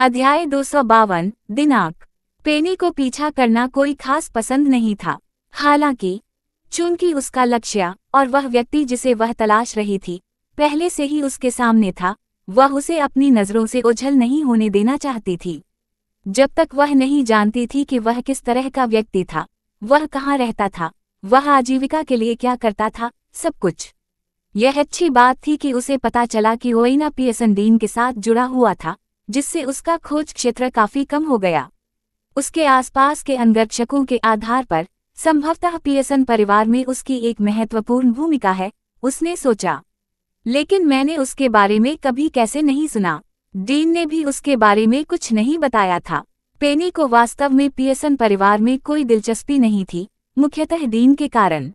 अध्याय 252 दिनांक। पेनी को पीछा करना कोई खास पसंद नहीं था। हालांकि चूंकि उसका लक्ष्य और वह व्यक्ति जिसे वह तलाश रही थी पहले से ही उसके सामने था, वह उसे अपनी नज़रों से ओझल नहीं होने देना चाहती थी। जब तक वह नहीं जानती थी कि वह किस तरह का व्यक्ति था, वह कहाँ रहता था, वह आजीविका के लिए क्या करता था, सब कुछ। यह अच्छी बात थी कि उसे पता चला कि ओवेना पियर्सन डीन के साथ जुड़ा हुआ था, जिससे उसका खोज क्षेत्र काफी कम हो गया। उसके आसपास के अंगरक्षकों के आधार पर संभवतः पियर्सन परिवार में उसकी एक महत्वपूर्ण भूमिका है, उसने सोचा। लेकिन मैंने उसके बारे में कभी कैसे नहीं सुना। डीन ने भी उसके बारे में कुछ नहीं बताया था। पेनी को वास्तव में पियर्सन परिवार में कोई दिलचस्पी नहीं थी, मुख्यतः डीन के कारण।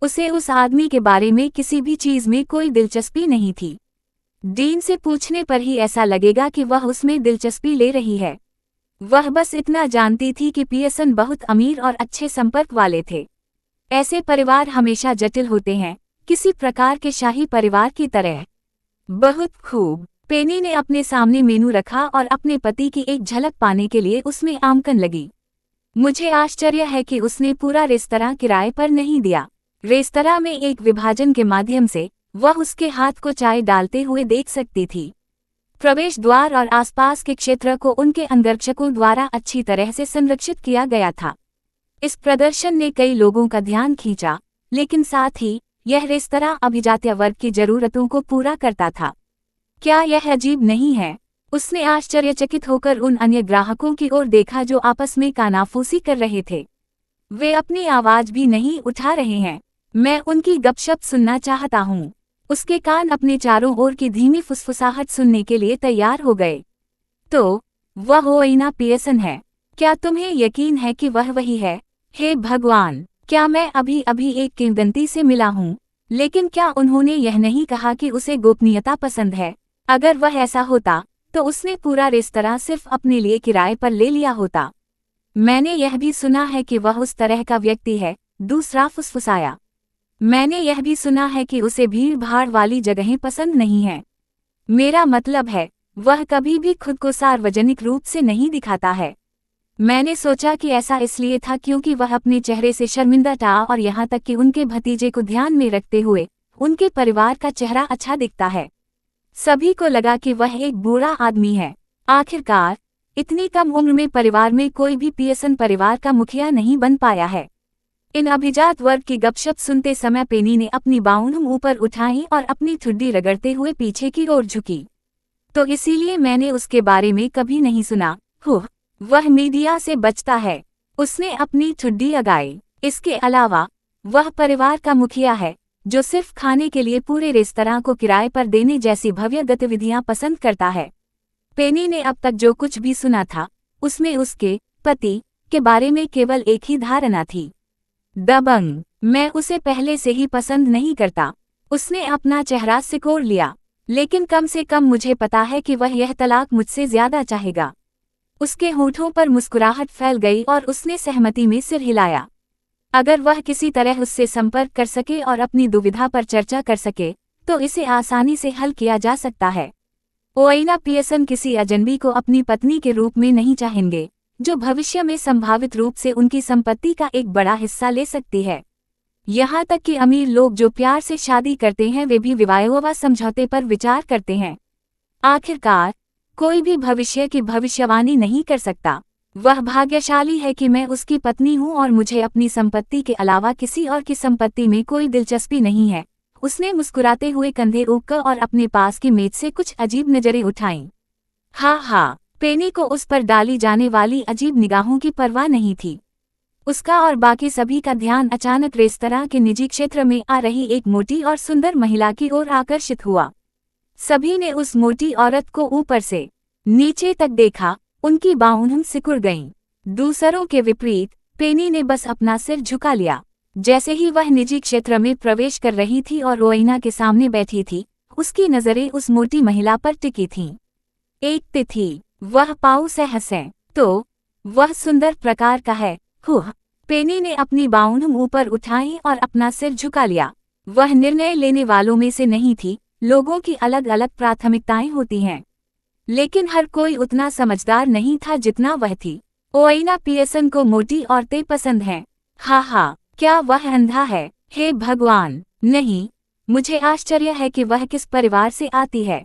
उसे उस आदमी के बारे में किसी भी चीज में कोई दिलचस्पी नहीं थी। डीन से पूछने पर ही ऐसा लगेगा कि वह उसमें दिलचस्पी ले रही है। वह बस इतना जानती थी कि पियर्सन बहुत अमीर और अच्छे संपर्क वाले थे। ऐसे परिवार हमेशा जटिल होते हैं, किसी प्रकार के शाही परिवार की तरह। बहुत खूब। पेनी ने अपने सामने मेनू रखा और अपने पति की एक झलक पाने के लिए उसमें आमकन लगी। मुझे आश्चर्य है कि उसने पूरा रेस्तरां किराए पर नहीं दिया। रेस्तरां में एक विभाजन के माध्यम से वह उसके हाथ को चाय डालते हुए देख सकती थी। प्रवेश द्वार और आसपास के क्षेत्र को उनके अंगरक्षकों द्वारा अच्छी तरह से संरक्षित किया गया था। इस प्रदर्शन ने कई लोगों का ध्यान खींचा, लेकिन साथ ही यह रेस्तरां अभिजात्य वर्ग की जरूरतों को पूरा करता था। क्या यह अजीब नहीं है? उसने आश्चर्यचकित होकर उन अन्य ग्राहकों की ओर देखा जो आपस में कानाफूसी कर रहे थे। वे अपनी आवाज भी नहीं उठा रहे हैं। मैं उनकी गपशप सुनना चाहता हूँ। उसके कान अपने चारों ओर की धीमी फुसफुसाहट सुनने के लिए तैयार हो गए। तो वह ओवेना पियर्सन है। क्या तुम्हें यकीन है कि वह वही है? हे भगवान, क्या मैं अभी अभी एक किंवदंती से मिला हूँ? लेकिन क्या उन्होंने यह नहीं कहा कि उसे गोपनीयता पसंद है? अगर वह ऐसा होता तो उसने पूरा रेस्तरां सिर्फ अपने लिए किराए पर ले लिया होता। मैंने यह भी सुना है कि वह उस तरह का व्यक्ति है, दूसरा फुसफुसाया। मैंने यह भी सुना है कि उसे भीड़ भाड़ वाली जगहें पसंद नहीं है। मेरा मतलब है, वह कभी भी खुद को सार्वजनिक रूप से नहीं दिखाता है। मैंने सोचा कि ऐसा इसलिए था क्योंकि वह अपने चेहरे से शर्मिंदा था और यहाँ तक कि उनके भतीजे को ध्यान में रखते हुए उनके परिवार का चेहरा अच्छा दिखता है। सभी को लगा कि वह एक बुरा आदमी है। आखिरकार इतनी कम उम्र में परिवार में कोई भी पियर्सन परिवार का मुखिया नहीं बन पाया है। इन अभिजात वर्ग की गपशप सुनते समय पेनी ने अपनी बाउंड ऊपर उठाई और अपनी ठुड्डी रगड़ते हुए पीछे की ओर झुकी। तो इसीलिए मैंने उसके बारे में कभी नहीं सुना। वह मीडिया से बचता है। उसने अपनी ठुड्डी अगाई। इसके अलावा वह परिवार का मुखिया है जो सिर्फ खाने के लिए पूरे रेस्तरां को किराए पर देने जैसी भव्य गतिविधियां पसंद करता है। पेनी ने अब तक जो कुछ भी सुना था उसमें उसके पति के बारे में केवल एक ही धारणा थी, दबंग। मैं उसे पहले से ही पसंद नहीं करता। उसने अपना चेहरा सिकोड़ लिया। लेकिन कम से कम मुझे पता है कि वह यह तलाक मुझसे ज्यादा चाहेगा। उसके होठों पर मुस्कुराहट फैल गई और उसने सहमति में सिर हिलाया। अगर वह किसी तरह उससे संपर्क कर सके और अपनी दुविधा पर चर्चा कर सके तो इसे आसानी से हल किया जा सकता है। ओवेना पियर्सन किसी अजनबी को अपनी पत्नी के रूप में नहीं चाहेंगे जो भविष्य में संभावित रूप से उनकी संपत्ति का एक बड़ा हिस्सा ले सकती है। यहाँ तक कि अमीर लोग जो प्यार से शादी करते हैं वे भी विवाह समझौते पर विचार करते हैं। आखिरकार कोई भी भविष्य की भविष्यवाणी नहीं कर सकता। वह भाग्यशाली है कि मैं उसकी पत्नी हूँ और मुझे अपनी संपत्ति के अलावा किसी और की संपत्ति में कोई दिलचस्पी नहीं है। उसने मुस्कुराते हुए कंधे ऊपर और अपने पास की मेज से कुछ अजीब नजरें उठाईं। हाँ, पेनी को उस पर डाली जाने वाली अजीब निगाहों की परवाह नहीं थी। उसका और बाकी सभी का ध्यान अचानक रेस्तरां के निजी क्षेत्र में आ रही एक मोटी और सुंदर महिला की ओर आकर्षित हुआ। सभी ने उस मोटी औरत को ऊपर से नीचे तक देखा। उनकी बाहों सिकुड़ गईं। दूसरों के विपरीत पेनी ने बस अपना सिर झुका लिया। जैसे ही वह निजी क्षेत्र में प्रवेश कर रही थी और ओवेना के सामने बैठी थी, उसकी नजरें उस मोटी महिला पर टिकी थीं। एक तिथि, वह पाऊ सहस है, तो वह सुंदर प्रकार का है। पेनी ने अपनी बाउंड ऊपर उठाई और अपना सिर झुका लिया। वह निर्णय लेने वालों में से नहीं थी। लोगों की अलग अलग प्राथमिकताएं होती हैं। लेकिन हर कोई उतना समझदार नहीं था जितना वह थी। ओइना पियर्सन को मोटी औरतें पसंद हैं। हा, क्या वह अंधा है? हे भगवान, नहीं। मुझे आश्चर्य है कि वह किस परिवार से आती है।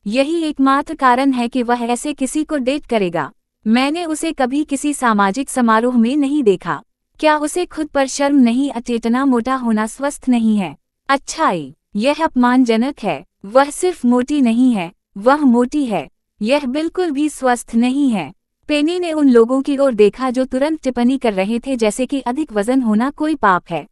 यही एकमात्र कारण है कि वह ऐसे किसी को डेट करेगा। मैंने उसे कभी किसी सामाजिक समारोह में नहीं देखा। क्या उसे खुद पर शर्म नहीं? अचेतना मोटा होना स्वस्थ नहीं है। अच्छाई, यह अपमानजनक है। वह सिर्फ मोटी नहीं है, वह मोटी है। यह बिल्कुल भी स्वस्थ नहीं है। पेनी ने उन लोगों की ओर देखा जो तुरंत टिप्पणी कर रहे थे जैसे कि अधिक वजन होना कोई पाप है।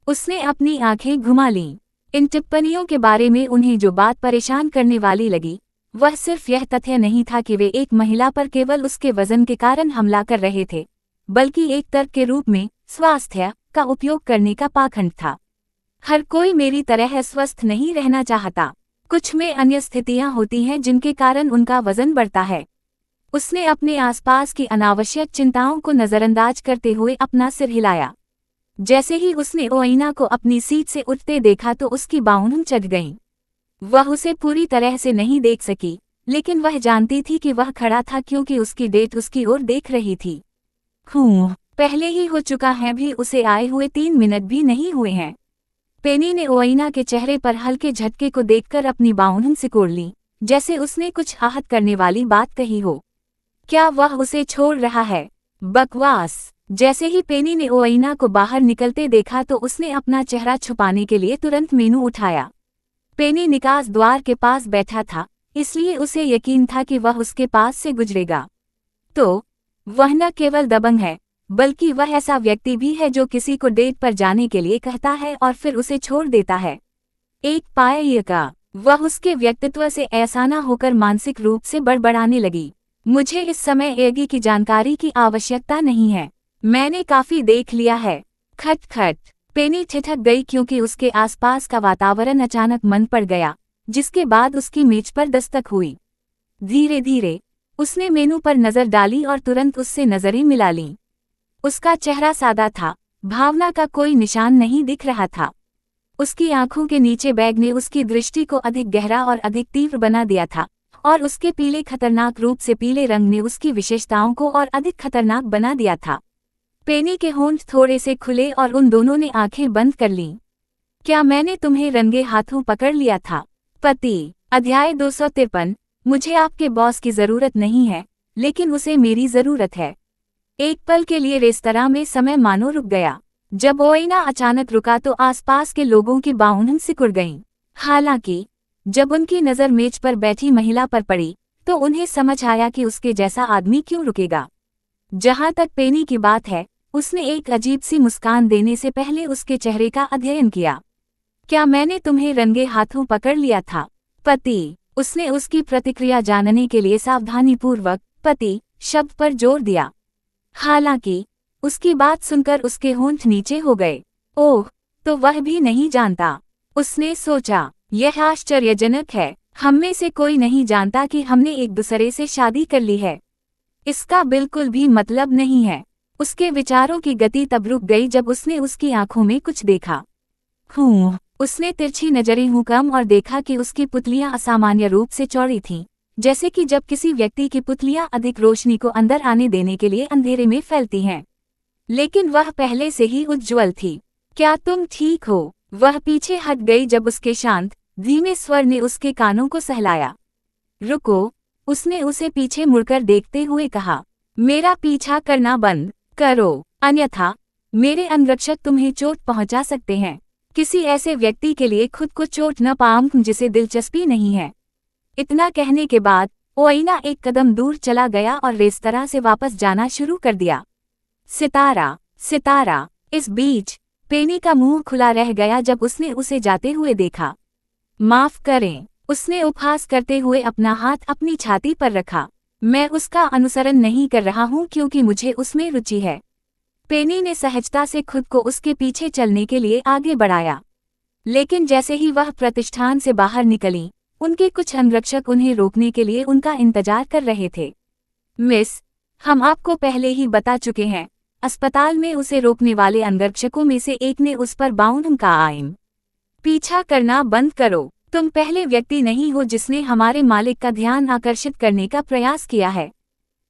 उसने अपनी आंखें घुमा लीं। इन टिप्पणियों के बारे में उन्हें जो बात परेशान करने वाली लगी, वह सिर्फ यह तथ्य नहीं था कि वे एक महिला पर केवल उसके वजन के कारण हमला कर रहे थे, बल्कि एक तर्क के रूप में स्वास्थ्य का उपयोग करने का पाखंड था। हर कोई मेरी तरह स्वस्थ नहीं रहना चाहता। कुछ में अन्य स्थितियां होती हैं जिनके कारण उनका वजन बढ़ता है। उसने अपने आसपास की अनावश्यक चिंताओं को नजरअंदाज करते हुए अपना सिर हिलाया। जैसे ही उसने ओइना को अपनी सीट से उठते देखा तो उसकी बाहों चढ़ गईं। वह उसे पूरी तरह से नहीं देख सकी, लेकिन वह जानती थी कि वह खड़ा था क्योंकि उसकी डेट उसकी ओर देख रही थी। पहले ही हो चुका है भी, उसे आए हुए 3 मिनट भी नहीं हुए हैं। पेनी ने ओइना के चेहरे पर हल्के झटके को देखकर अपनी बाहों सिकोड़ ली, जैसे उसने कुछ आहत करने वाली बात कही हो। क्या वह उसे छोड़ रहा है? बकवास। जैसे ही पेनी ने ओइना को बाहर निकलते देखा तो उसने अपना चेहरा छुपाने के लिए तुरंत मेनू उठाया। पेनी निकास द्वार के पास बैठा था, इसलिए उसे यकीन था कि वह उसके पास से गुजरेगा। तो वह न केवल दबंग है, बल्कि वह ऐसा व्यक्ति भी है जो किसी को डेट पर जाने के लिए कहता है और फिर उसे छोड़ देता है। एक पाये का वह उसके व्यक्तित्व से ऐसा न होकर मानसिक रूप से बड़बड़ाने लगी। मुझे इस समय एगी की जानकारी की आवश्यकता नहीं है, मैंने काफी देख लिया है। खट। पेनी ठिठक गई क्योंकि उसके आसपास का वातावरण अचानक मंद पड़ गया, जिसके बाद उसकी मेज पर दस्तक हुई। धीरे धीरे उसने मेनू पर नजर डाली और तुरंत उससे नजरें मिला लीं। उसका चेहरा सादा था, भावना का कोई निशान नहीं दिख रहा था। उसकी आंखों के नीचे बैग ने उसकी दृष्टि को अधिक गहरा और अधिक तीव्र बना दिया था, और उसके पीले खतरनाक रूप से पीले रंग ने उसकी विशेषताओं को और अधिक खतरनाक बना दिया था। पेनी के होंठ थोड़े से खुले और उन दोनों ने आंखें बंद कर लीं। क्या मैंने तुम्हें रंगे हाथों पकड़ लिया था? पति। अध्याय 253। मुझे आपके बॉस की जरूरत नहीं है, लेकिन उसे मेरी जरूरत है। एक पल के लिए रेस्तरां में समय मानो रुक गया। जब ओइना अचानक रुका तो आसपास के लोगों की बाहों सिकुड़ गईं। हालांकि जब उनकी नज़र मेज पर बैठी महिला पर पड़ी, तो उन्हें समझ आया कि उसके जैसा आदमी क्यों रुकेगा। जहां तक पेनी की बात है, उसने एक अजीब सी मुस्कान देने से पहले उसके चेहरे का अध्ययन किया। क्या मैंने तुम्हें रंगे हाथों पकड़ लिया था? पति। उसने उसकी प्रतिक्रिया जानने के लिए सावधानीपूर्वक पति शब्द पर जोर दिया। हालांकि उसकी बात सुनकर उसके होंठ नीचे हो गए। ओह, तो वह भी नहीं जानता। उसने सोचा, यह आश्चर्यजनक है, हम में से कोई नहीं जानता कि हमने एक दूसरे से शादी कर ली है। इसका बिल्कुल भी मतलब नहीं है। उसके विचारों की गति तब रुक गई जब उसने उसकी आंखों में कुछ देखा। उसने तिरछी नजरें हुकम और देखा कि उसकी पुतलियां असामान्य रूप से चौड़ी थीं, जैसे कि जब किसी व्यक्ति की पुतलियां अधिक रोशनी को अंदर आने देने के लिए अंधेरे में फैलती हैं। लेकिन वह पहले से ही उज्ज्वल थी। क्या तुम ठीक हो? वह पीछे हट गई जब उसके शांत धीमे स्वर ने उसके कानों को सहलाया। रुको, उसने उसे पीछे मुड़कर देखते हुए कहा। मेरा पीछा करना बंद करो, अन्यथा मेरे अंगरक्षक तुम्हें चोट पहुंचा सकते हैं। किसी ऐसे व्यक्ति के लिए खुद को चोट न पाऊं जिसे दिलचस्पी नहीं है। इतना कहने के बाद ओइना एक कदम दूर चला गया और रेस्तरां से वापस जाना शुरू कर दिया। सितारा। इस बीच पेनी का मुंह खुला रह गया जब उसने उसे जाते हुए देखा। माफ करें, उसने उपहास करते हुए अपना हाथ अपनी छाती पर रखा। मैं उसका अनुसरण नहीं कर रहा हूं क्योंकि मुझे उसमें रुचि है। पेनी ने सहजता से खुद को उसके पीछे चलने के लिए आगे बढ़ाया, लेकिन जैसे ही वह प्रतिष्ठान से बाहर निकली, उनके कुछ अंगरक्षक उन्हें रोकने के लिए उनका इंतजार कर रहे थे। मिस, हम आपको पहले ही बता चुके हैं। अस्पताल में उसे रोकने वाले अंगरक्षकों में से एक ने उस पर बाउंड का आइम। पीछा करना बंद करो, तुम पहले व्यक्ति नहीं हो जिसने हमारे मालिक का ध्यान आकर्षित करने का प्रयास किया है,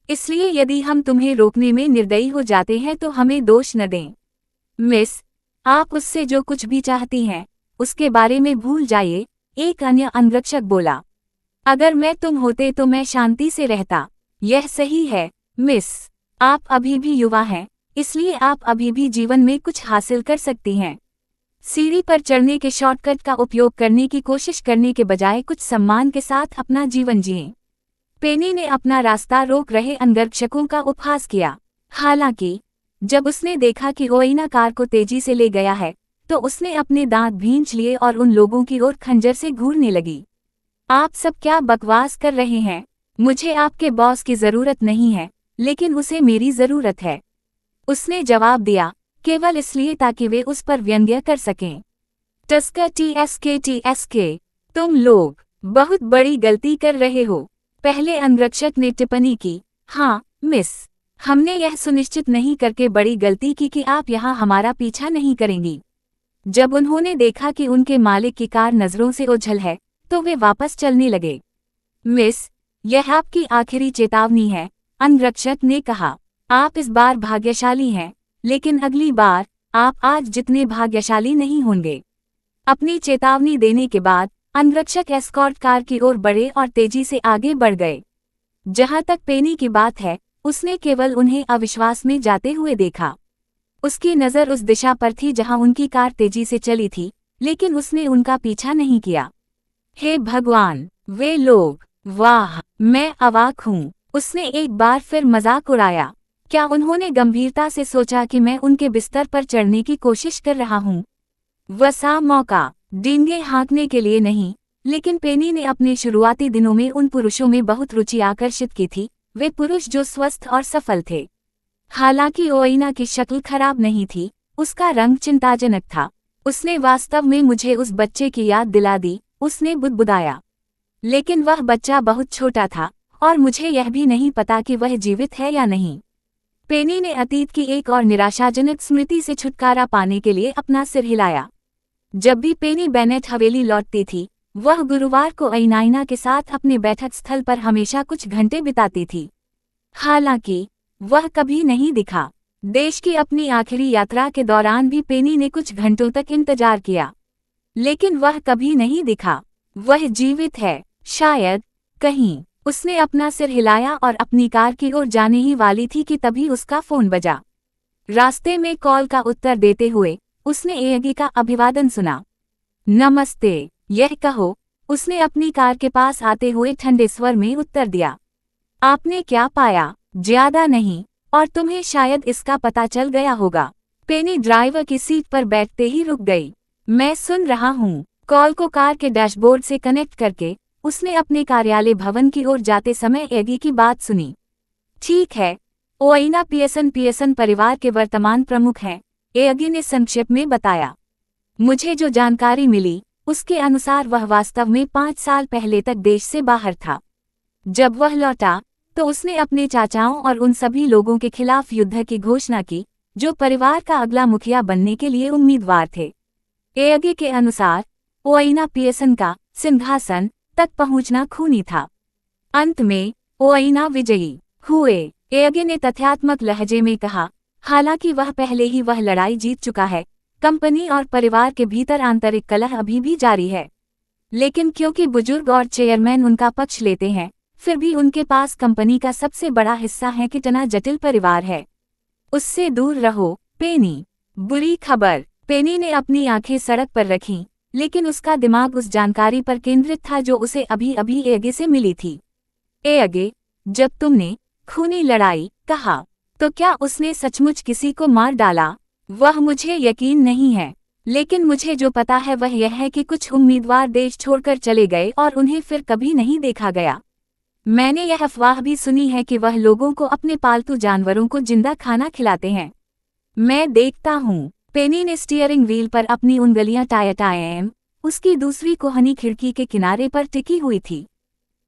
इसलिए यदि हम तुम्हें रोकने में निर्दयी हो जाते हैं तो हमें दोष न दें। मिस, आप उससे जो कुछ भी चाहती हैं उसके बारे में भूल जाइए, एक अन्य अंगरक्षक बोला। अगर मैं तुम होते तो मैं शांति से रहता। यह सही है मिस, आप अभी भी युवा हैं, इसलिए आप अभी भी जीवन में कुछ हासिल कर सकती हैं। सीढ़ी पर चढ़ने के शॉर्टकट का उपयोग करने की कोशिश करने के बजाय कुछ सम्मान के साथ अपना जीवन जिएं। पेनी ने अपना रास्ता रोक रहे अंगरक्षकों का उपहास किया। हालांकि जब उसने देखा कि ओइना कार को तेजी से ले गया है तो उसने अपने दांत भींच लिए और उन लोगों की ओर खंजर से घूरने लगी। आप सब क्या बकवास कर रहे हैं? मुझे आपके बॉस की जरूरत नहीं है, लेकिन उसे मेरी जरूरत है, उसने जवाब दिया, केवल इसलिए ताकि वे उस पर व्यंग्य कर सकें। TSK, तुम लोग बहुत बड़ी गलती कर रहे हो, पहले अंगरक्षक ने टिप्पणी की। हाँ मिस, हमने यह सुनिश्चित नहीं करके बड़ी गलती की कि आप यहाँ हमारा पीछा नहीं करेंगी। जब उन्होंने देखा कि उनके मालिक की कार नजरों से ओझल है तो वे वापस चलने लगे। मिस, यह आपकी आखिरी चेतावनी है, अंगरक्षक ने कहा। आप इस बार भाग्यशाली हैं, लेकिन अगली बार आप आज जितने भाग्यशाली नहीं होंगे। अपनी चेतावनी देने के बाद अंगरक्षक एस्कॉर्ट कार की ओर बढ़े और तेजी से आगे बढ़ गए। जहां तक पेनी की बात है, उसने केवल उन्हें अविश्वास में जाते हुए देखा। उसकी नज़र उस दिशा पर थी जहां उनकी कार तेजी से चली थी, लेकिन उसने उनका पीछा नहीं किया। हे भगवान, वे लोग, वाह, मैं अवाक हूँ, उसने एक बार फिर मजाक उड़ाया। क्या उन्होंने गंभीरता से सोचा कि मैं उनके बिस्तर पर चढ़ने की कोशिश कर रहा हूँ? वसा मौका, डींगे हाँकने के लिए नहीं, लेकिन पेनी ने अपने शुरुआती दिनों में उन पुरुषों में बहुत रुचि आकर्षित की थी, वे पुरुष जो स्वस्थ और सफल थे। हालांकि ओइना की शक्ल खराब नहीं थी, उसका रंग चिंताजनक था। उसने वास्तव में मुझे उस बच्चे की याद दिला दी, उसने बुदबुदाया। लेकिन वह बच्चा बहुत छोटा था और मुझे यह भी नहीं पता कि वह जीवित है या नहीं। पेनी ने अतीत की एक और निराशाजनक स्मृति से छुटकारा पाने के लिए अपना सिर हिलाया। जब भी पेनी बेनेट हवेली लौटती थी, वह गुरुवार को ओइना के साथ अपने बैठक स्थल पर हमेशा कुछ घंटे बिताती थी। हालांकि वह कभी नहीं दिखा। देश की अपनी आखिरी यात्रा के दौरान भी पेनी ने कुछ घंटों तक इंतजार किया, लेकिन वह कभी नहीं दिखा। वह जीवित है, शायद, कहीं। उसने अपना सिर हिलाया और अपनी कार की ओर जाने ही वाली थी कि तभी उसका फोन बजा। रास्ते में कॉल का उत्तर देते हुए उसने एगी का अभिवादन सुना। नमस्ते, यह कहो, उसने अपनी कार के पास आते हुए ठंडे स्वर में उत्तर दिया। आपने क्या पाया? ज्यादा नहीं, और तुम्हें शायद इसका पता चल गया होगा। पेनी ड्राइवर की सीट पर बैठते ही रुक गई। मैं सुन रहा हूँ। कॉल को कार के डैशबोर्ड से कनेक्ट करके उसने अपने कार्यालय भवन की ओर जाते समय एगी की बात सुनी। ठीक है, ओइना पियर्सन परिवार के वर्तमान प्रमुख हैं, एगी ने संक्षेप में बताया। मुझे जो जानकारी मिली उसके अनुसार वह वास्तव में 5 साल पहले तक देश से बाहर था। जब वह लौटा तो उसने अपने चाचाओं और उन सभी लोगों के खिलाफ युद्ध की घोषणा की जो परिवार का अगला मुखिया बनने के लिए उम्मीदवार थे। एगी के अनुसार ओइना पियर्सन का सिंहासन तक पहुंचना खूनी था। अंत में ओइना विजयी हुए, एगी ने तथ्यात्मक लहजे में कहा। हालांकि वह पहले ही वह लड़ाई जीत चुका है, कंपनी और परिवार के भीतर आंतरिक कलह अभी भी जारी है। लेकिन क्योंकि बुजुर्ग और चेयरमैन उनका पक्ष लेते हैं, फिर भी उनके पास कंपनी का सबसे बड़ा हिस्सा है। कितना जटिल परिवार है, उससे दूर रहो, पेनी। बुरी खबर, पेनी ने अपनी आंखें सड़क पर रखीं, लेकिन उसका दिमाग उस जानकारी पर केंद्रित था जो उसे अभी अभी एगे से मिली थी। एगे, जब तुमने खूनी लड़ाई कहा, तो क्या उसने सचमुच किसी को मार डाला? वह मुझे यकीन नहीं है, लेकिन मुझे जो पता है वह यह है कि कुछ उम्मीदवार देश छोड़कर चले गए और उन्हें फिर कभी नहीं देखा गया। मैंने यह अफवाह भी सुनी है कि वह लोगों को अपने पालतू जानवरों को जिंदा खाना खिलाते हैं। मैं देखता हूँ। पेनी ने स्टीयरिंग व्हील पर अपनी उंगलियां टायम, उसकी दूसरी कोहनी खिड़की के किनारे पर टिकी हुई थी।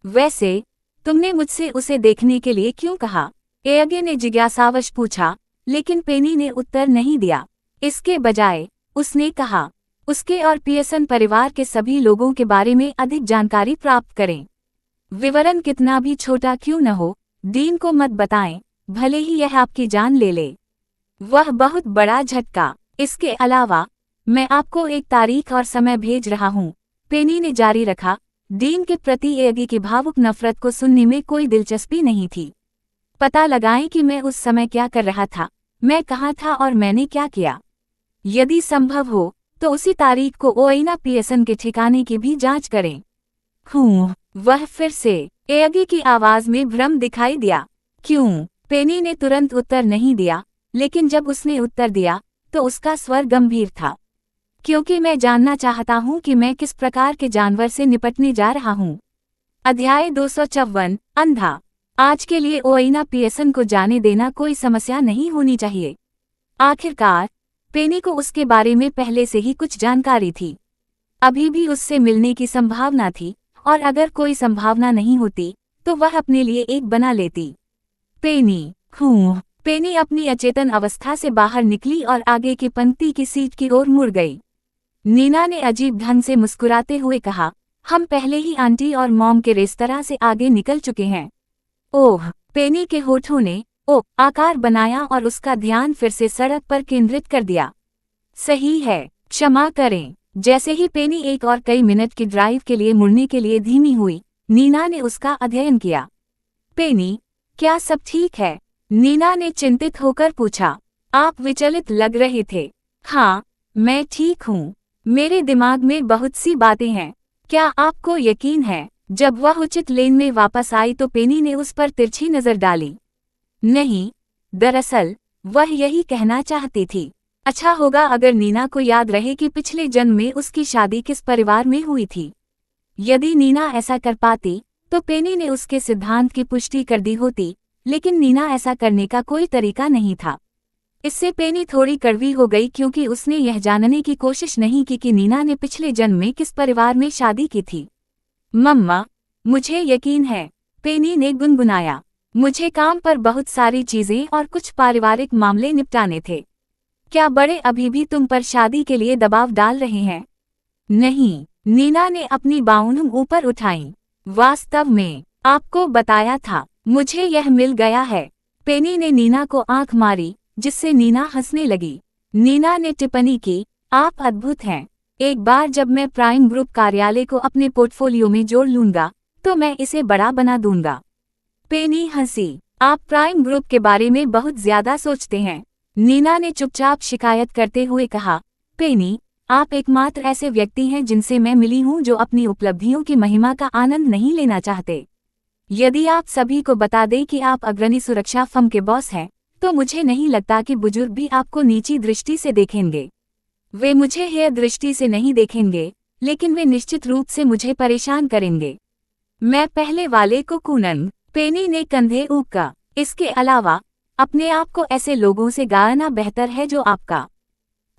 वैसे, तुमने मुझसे उसे देखने के लिए क्यों कहा? एगे ने जिज्ञासावश पूछा, लेकिन पेनी ने उत्तर नहीं दिया। इसके बजाय उसने कहा, उसके और पियर्सन परिवार के सभी लोगों के बारे में अधिक जानकारी प्राप्त करें। विवरण कितना भी छोटा क्यों न हो, डीन को मत बताएं, भले ही यह आपकी जान ले ले। वह बहुत बड़ा झटका। इसके अलावा मैं आपको एक तारीख और समय भेज रहा हूँ, पेनी ने जारी रखा। डीन के प्रति एगी की भावुक नफरत को सुनने में कोई दिलचस्पी नहीं थी। पता लगाएं कि मैं उस समय क्या कर रहा था, मैं कहाँ था और मैंने क्या किया। यदि संभव हो तो उसी तारीख को ओएना पियर्सन के ठिकाने की भी जांच करें। वह फिर से। एगी की आवाज में भ्रम दिखाई दिया। क्यों? पेनी ने तुरंत उत्तर नहीं दिया, लेकिन जब उसने उत्तर दिया तो उसका स्वर गंभीर था। क्योंकि मैं जानना चाहता हूं कि मैं किस प्रकार के जानवर से निपटने जा रहा हूं। अध्याय 254 अंधा। आज के लिए ओएना पियर्सन को जाने देना कोई समस्या नहीं होनी चाहिए। आखिरकार पेनी को उसके बारे में पहले से ही कुछ जानकारी थी। अभी भी उससे मिलने की संभावना थी, और अगर कोई संभावना नहीं होती तो वह अपने लिए एक बना लेती। पेनी। पेनी अपनी अचेतन अवस्था से बाहर निकली और आगे की पंक्ति की सीट की ओर मुड़ गई। नीना ने अजीब ढंग से मुस्कुराते हुए कहा, हम पहले ही आंटी और मॉम के रेस्तरां से आगे निकल चुके हैं। ओह! पेनी के होठों ने आकार बनाया और उसका ध्यान फिर से सड़क पर केंद्रित कर दिया। सही है, क्षमा करें। जैसे ही पेनी एक और कई मिनट की ड्राइव के लिए मुड़ने के लिए धीमी हुई, नीना ने उसका अध्ययन किया। पेनी, क्या सब ठीक है? नीना ने चिंतित होकर पूछा। आप विचलित लग रहे थे। हाँ, मैं ठीक हूँ। मेरे दिमाग में बहुत सी बातें हैं। क्या आपको यकीन है? जब वह उचित लेन में वापस आई तो पेनी ने उस पर तिरछी नजर डाली। नहीं, दरअसल वह यही कहना चाहती थी। अच्छा होगा अगर नीना को याद रहे कि पिछले जन्म में उसकी शादी किस परिवार में हुई थी। यदि नीना ऐसा कर पाती तो पेनी ने उसके सिद्धांत की पुष्टि कर दी होती, लेकिन नीना ऐसा करने का कोई तरीका नहीं था। इससे पेनी थोड़ी कड़वी हो गई क्योंकि उसने यह जानने की कोशिश नहीं की कि नीना ने पिछले जन्म में किस परिवार में शादी की थी। मम्मा, मुझे यकीन है, पेनी ने गुनगुनाया। मुझे काम पर बहुत सारी चीजें और कुछ पारिवारिक मामले निपटाने थे। क्या बड़े अभी भी तुम पर शादी के लिए दबाव डाल रहे हैं? नहीं, नीना ने अपनी बाउंड ऊपर उठाई। वास्तव में, आपको बताया था, मुझे यह मिल गया है। पेनी ने नीना को आंख मारी, जिससे नीना हंसने लगी। नीना ने टिप्पणी की, आप अद्भुत हैं। एक बार जब मैं प्राइम ग्रुप कार्यालय को अपने पोर्टफोलियो में जोड़ लूंगा तो मैं इसे बड़ा बना दूंगा। पेनी हंसी। आप प्राइम ग्रुप के बारे में बहुत ज्यादा सोचते हैं। नीना ने चुपचाप शिकायत करते हुए कहा, पेनी, आप एकमात्र ऐसे व्यक्ति हैं जिनसे मैं मिली हूं जो अपनी उपलब्धियों की महिमा का आनंद नहीं लेना चाहते। यदि आप सभी को बता दें कि आप अग्रणी सुरक्षा फर्म के बॉस हैं, तो मुझे नहीं लगता कि बुजुर्ग भी आपको नीची दृष्टि से देखेंगे। वे मुझे हेय दृष्टि से नहीं देखेंगे, लेकिन वे निश्चित रूप से मुझे परेशान करेंगे। मैं पहले वाले को कूनन। पेनी ने कंधे ऊका। इसके अलावा अपने आप को ऐसे लोगों से गाना बेहतर है जो आपका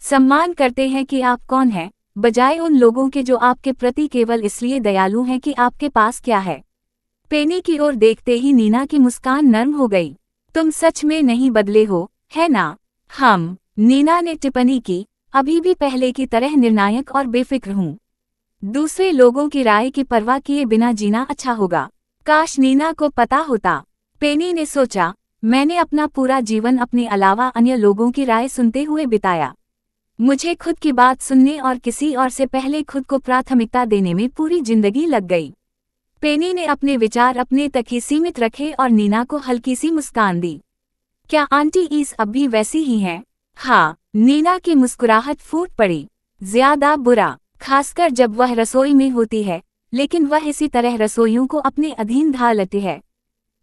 सम्मान करते हैं कि आप कौन हैं, बजाय उन लोगों के जो आपके प्रति केवल इसलिए दयालु हैं कि आपके पास क्या है। पेनी की ओर देखते ही नीना की मुस्कान नर्म हो गई। तुम सच में नहीं बदले हो, है ना? नीना ने टिप्पणी की, अभी भी पहले की तरह निर्णायक और बेफिक्र हूँ। दूसरे लोगों की राय की परवाह किए बिना जीना अच्छा होगा। काश नीना को पता होता। पेनी ने सोचा, मैंने अपना पूरा जीवन अपने अलावा अन्य लोगों की राय सुनते हुए बिताया। मुझे खुद की बात सुनने और किसी और से पहले खुद को प्राथमिकता देने में पूरी जिंदगी लग गई। पेनी ने अपने विचार अपने तक ही सीमित रखे और नीना को हल्की सी मुस्कान दी। क्या आंटी ईस अब भी वैसी ही हैं? हाँ, नीना की मुस्कुराहट फूट पड़ी। ज्यादा बुरा, खासकर जब वह रसोई में होती है, लेकिन वह इसी तरह रसोइयों को अपने अधीन ढाल लेती है।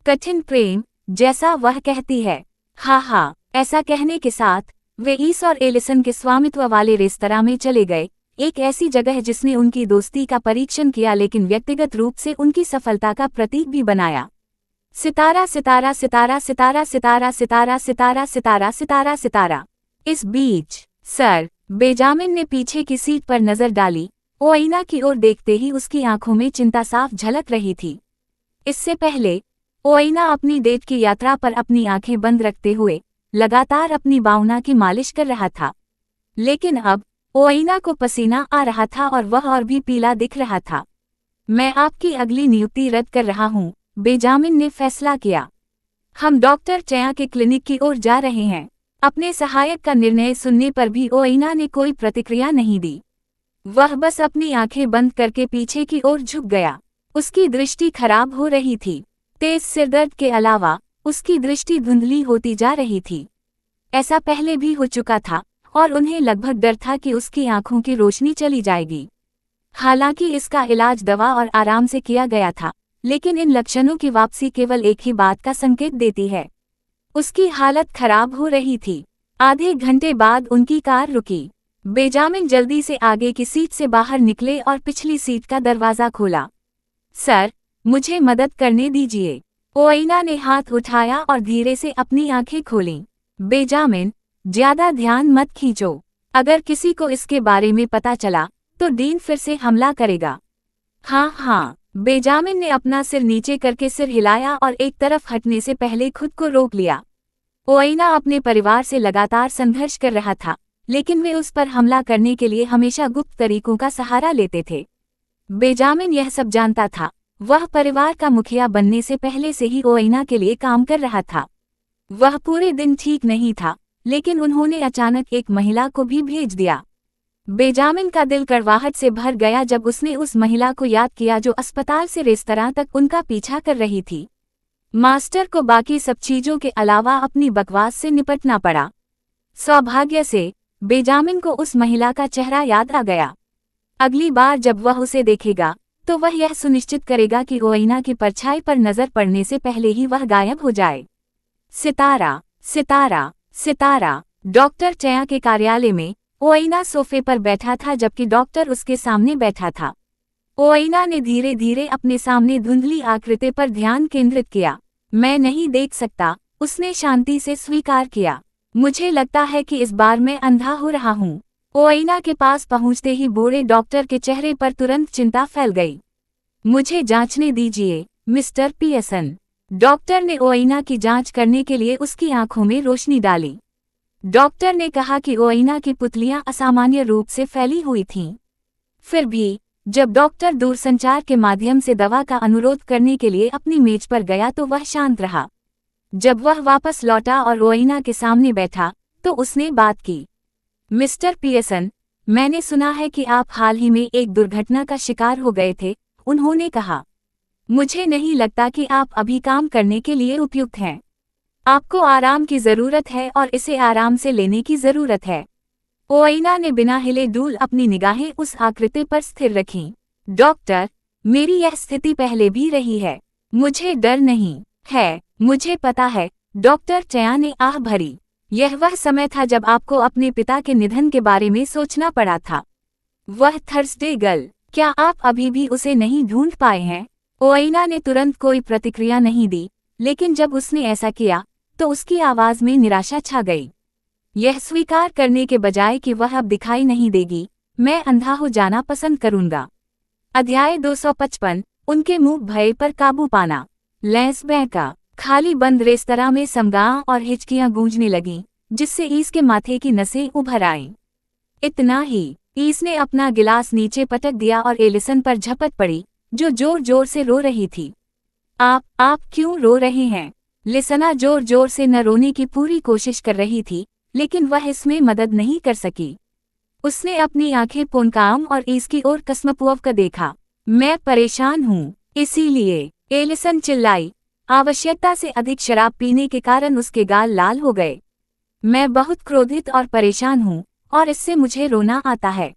कठिन प्रेम, जैसा वह कहती है। हाँ, ऐसा कहने के साथ वे ईस और एलिसन के स्वामित्व वाले रेस्तरां में चले गए, एक ऐसी जगह जिसने उनकी दोस्ती का परीक्षण किया लेकिन व्यक्तिगत रूप से उनकी सफलता का प्रतीक भी बनाया। सितारा सितारा सितारा सितारा सितारा सितारा सितारा सितारा सितारा सितारा। इस बीच सर बेंजामिन ने पीछे की सीट पर नजर डाली। ओएना की ओर देखते ही उसकी आंखों में चिंता साफ झलक रही थी। इससे पहले ओएना अपनी डेट की यात्रा पर अपनी आंखें बंद रखते हुए लगातार अपनी बाउना की मालिश कर रहा था, लेकिन अब ओइना को पसीना आ रहा था और वह और भी पीला दिख रहा था। मैं आपकी अगली नियुक्ति रद्द कर रहा हूँ, बेंजामिन ने फैसला किया। हम डॉक्टर चया के क्लिनिक की ओर जा रहे हैं। अपने सहायक का निर्णय सुनने पर भी ओइना ने कोई प्रतिक्रिया नहीं दी। वह बस अपनी आंखें बंद करके पीछे की ओर झुक गया। उसकी दृष्टि खराब हो रही थी। तेज सिरदर्द के अलावा उसकी दृष्टि धुंधली होती जा रही थी। ऐसा पहले भी हो चुका था और उन्हें लगभग डर था कि उसकी आंखों की रोशनी चली जाएगी। हालांकि इसका इलाज दवा और आराम से किया गया था, लेकिन इन लक्षणों की वापसी केवल एक ही बात का संकेत देती है। उसकी हालत खराब हो रही थी। आधे घंटे बाद उनकी कार रुकी। बेंजामिन जल्दी से आगे की सीट से बाहर निकले और पिछली सीट का दरवाजा खोला। सर, मुझे मदद करने दीजिए। ओइना ने हाथ उठाया और धीरे से अपनी आंखें खोलीं। बेंजामिन, ज्यादा ध्यान मत खींचो। अगर किसी को इसके बारे में पता चला तो डीन फिर से हमला करेगा। हाँ, बेंजामिन ने अपना सिर नीचे करके सिर हिलाया और एक तरफ हटने से पहले खुद को रोक लिया। ओइना अपने परिवार से लगातार संघर्ष कर रहा था, लेकिन वे उस पर हमला करने के लिए हमेशा गुप्त तरीकों का सहारा लेते थे। बेंजामिन यह सब जानता था। वह परिवार का मुखिया बनने से पहले से ही ओइना के लिए काम कर रहा था। वह पूरे दिन ठीक नहीं था, लेकिन उन्होंने अचानक एक महिला को भी भेज दिया। बेंजामिन का दिल कड़वाहट से भर गया जब उसने उस महिला को याद किया जो अस्पताल से रेस्तरां तक उनका पीछा कर रही थी। मास्टर को बाकी सब चीजों के अलावा अपनी बकवास से निपटना पड़ा। सौभाग्य से बेंजामिन को उस महिला का चेहरा याद आ गया। अगली बार जब वह उसे देखेगा तो वह यह सुनिश्चित करेगा कि ओइना की परछाई पर नजर पड़ने से पहले ही वह गायब हो जाए। सितारा। डॉक्टर चया के कार्यालय में ओइना सोफे पर बैठा था जबकि डॉक्टर उसके सामने बैठा था। ओइना ने धीरे धीरे अपने सामने धुंधली आकृति पर ध्यान केंद्रित किया। मैं नहीं देख सकता, उसने शांति से स्वीकार किया। मुझे लगता है कि इस बार मैं अंधा हो रहा हूँ। ओइना के पास पहुंचते ही बूढ़े डॉक्टर के चेहरे पर तुरंत चिंता फैल गई। मुझे जांचने दीजिए, मिस्टर पियर्सन। डॉक्टर ने ओइना की जांच करने के लिए उसकी आंखों में रोशनी डाली। डॉक्टर ने कहा कि ओइना की पुतलियां असामान्य रूप से फैली हुई थीं। फिर भी जब डॉक्टर दूरसंचार के माध्यम से दवा का अनुरोध करने के लिए अपनी मेज पर गया तो वह शांत रहा। जब वह वापस लौटा और ओइना के सामने बैठा तो उसने बात की। मिस्टर पियर्सन, मैंने सुना है कि आप हाल ही में एक दुर्घटना का शिकार हो गए थे, उन्होंने कहा। मुझे नहीं लगता कि आप अभी काम करने के लिए उपयुक्त हैं। आपको आराम की जरूरत है और इसे आराम से लेने की जरूरत है। ओइना ने बिना हिले डुल अपनी निगाहें उस आकृति पर स्थिर रखीं। डॉक्टर, मेरी यह स्थिति पहले भी रही है। मुझे डर नहीं है। मुझे पता है, डॉक्टर चया ने आह भरी। यह वह समय था जब आपको अपने पिता के निधन के बारे में सोचना पड़ा था। वह थर्सडे गर्ल, क्या आप अभी भी उसे नहीं ढूंढ पाए हैं? ओइना ने तुरंत कोई प्रतिक्रिया नहीं दी, लेकिन जब उसने ऐसा किया तो उसकी आवाज में निराशा छा गई। यह स्वीकार करने के बजाय कि वह अब दिखाई नहीं देगी, मैं अंधा हो जाना पसंद करूंगा। अध्याय 255, उनके मुंह भय पर काबू पाना। लेंस का खाली बंद रेस्तरां में समगाह और हिचकियां गूंजने लगीं, जिससे ईस के माथे की नसें उभर आईं। इतना ही, ईस ने अपना गिलास नीचे पटक दिया और एलिसन पर झपट पड़ी, जो जोर जोर से रो रही थी। आप क्यों रो रहे हैं? लिसना जोर जोर से न रोने की पूरी कोशिश कर रही थी, लेकिन वह इसमें मदद नहीं कर सकी। उसने अपनी आंखें पोनकाम और ईस की ओर कसमपुअव कर देखा। मैं परेशान हूँ, इसीलिए, एलिसन चिल्लाई। आवश्यकता से अधिक शराब पीने के कारण उसके गाल लाल हो गए। मैं बहुत क्रोधित और परेशान हूँ, और इससे मुझे रोना आता है।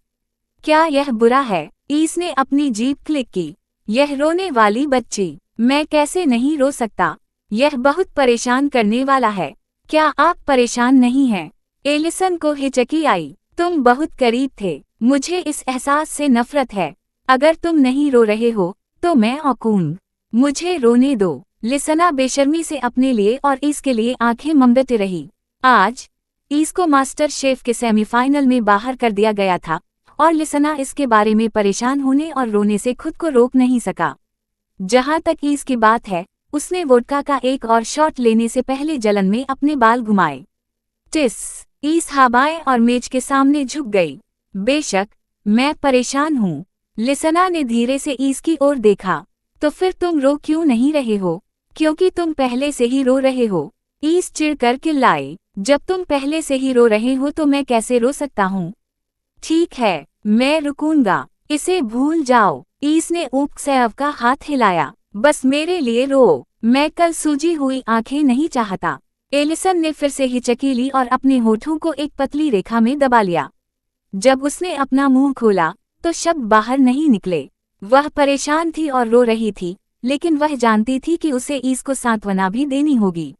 क्या यह बुरा है? ईस ने अपनी जीभ क्लिक की। यह रोने वाली बच्ची, मैं कैसे नहीं रो सकता? यह बहुत परेशान करने वाला है। क्या आप परेशान नहीं हैं? एलिसन को हिचकी आई। तुम बहुत करीब थे। मुझे इस एहसास से नफरत है। अगर तुम नहीं रो रहे हो तो मैं औकूंग। मुझे रोने दो। लिसना बेशर्मी से अपने लिए और ईस के लिए आंखें ममदते रही। आज ईस को मास्टर शेफ के सेमीफाइनल में बाहर कर दिया गया था और लिसना इसके बारे में परेशान होने और रोने से खुद को रोक नहीं सका। जहां तक ईस की बात है, उसने वोडका का एक और शॉट लेने से पहले जलन में अपने बाल घुमाए। टिस, ईस हवाएं और मेज के सामने झुक गई। बेशक, मैं परेशान हूँ। लिसना ने धीरे से ईस की ओर देखा। तो फिर तुम रो क्यों नहीं रहे हो? क्योंकि तुम पहले से ही रो रहे हो। ईस चिढ़कर चिल्लाई। जब तुम पहले से ही रो रहे हो तो मैं कैसे रो सकता हूँ? ठीक है, मैं रुकूंगा। इसे भूल जाओ। ईस ने उपसैव का हाथ हिलाया। बस मेरे लिए रो। मैं कल सूजी हुई आंखें नहीं चाहता। एलिसन ने फिर से हिचकी ली और अपने होठों को एक पतली रेखा में दबा लिया। जब उसने अपना मुंह खोला तो शब्द बाहर नहीं निकले। वह परेशान थी और रो रही थी, लेकिन वह जानती थी कि उसे ईस को सांत्वना भी देनी होगी।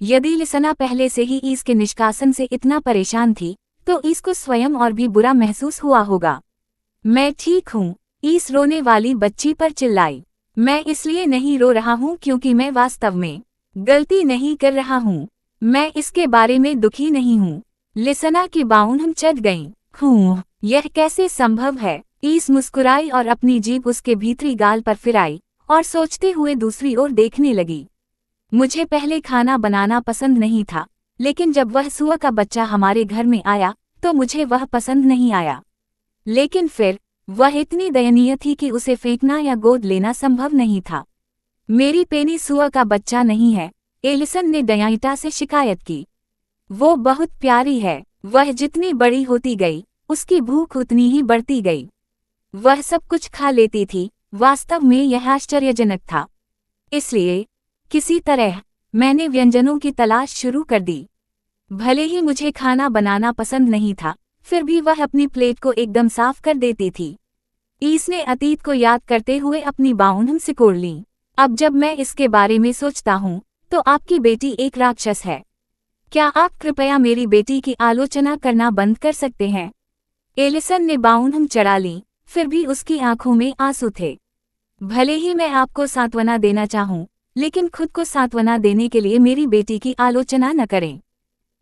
यदि लिसना पहले से ही ईस के निष्कासन से इतना परेशान थी, तो ईस को स्वयं और भी बुरा महसूस हुआ होगा। मैं ठीक हूँ, ईस रोने वाली बच्ची पर चिल्लाई। मैं इसलिए नहीं रो रहा हूँ क्योंकि मैं वास्तव में गलती नहीं कर रहा हूँ। मैं इसके बारे में दुखी नहीं हूँ। लिसना की बाउंड चढ़ गईं। यह कैसे संभव है? ईस मुस्कुराई और अपनी जीभ उसके भीतरी गाल पर फिराई और सोचते हुए दूसरी ओर देखने लगी। मुझे पहले खाना बनाना पसंद नहीं था, लेकिन जब वह सुअर का बच्चा हमारे घर में आया तो मुझे वह पसंद नहीं आया। लेकिन फिर वह इतनी दयनीय थी कि उसे फेंकना या गोद लेना संभव नहीं था। मेरी पेनी सुअर का बच्चा नहीं है, एलिसन ने दयालुता से शिकायत की। वो बहुत प्यारी है। वह जितनी बड़ी होती गई, उसकी भूख उतनी ही बढ़ती गई। वह सब कुछ खा लेती थी। वास्तव में यह आश्चर्यजनक था। इसलिए किसी तरह मैंने व्यंजनों की तलाश शुरू कर दी। भले ही मुझे खाना बनाना पसंद नहीं था, फिर भी वह अपनी प्लेट को एकदम साफ कर देती थी। ईस ने अतीत को याद करते हुए अपनी बाउंड सिकोड़ ली। अब जब मैं इसके बारे में सोचता हूँ, तो आपकी बेटी एक राक्षस है। क्या आप कृपया मेरी बेटी की आलोचना करना बंद कर सकते हैं? एलिसन ने बाउंड चढ़ा ली, फिर भी उसकी आंखों में आंसू थे। भले ही मैं आपको सांत्वना देना चाहूं, लेकिन खुद को सांत्वना देने के लिए मेरी बेटी की आलोचना न करें।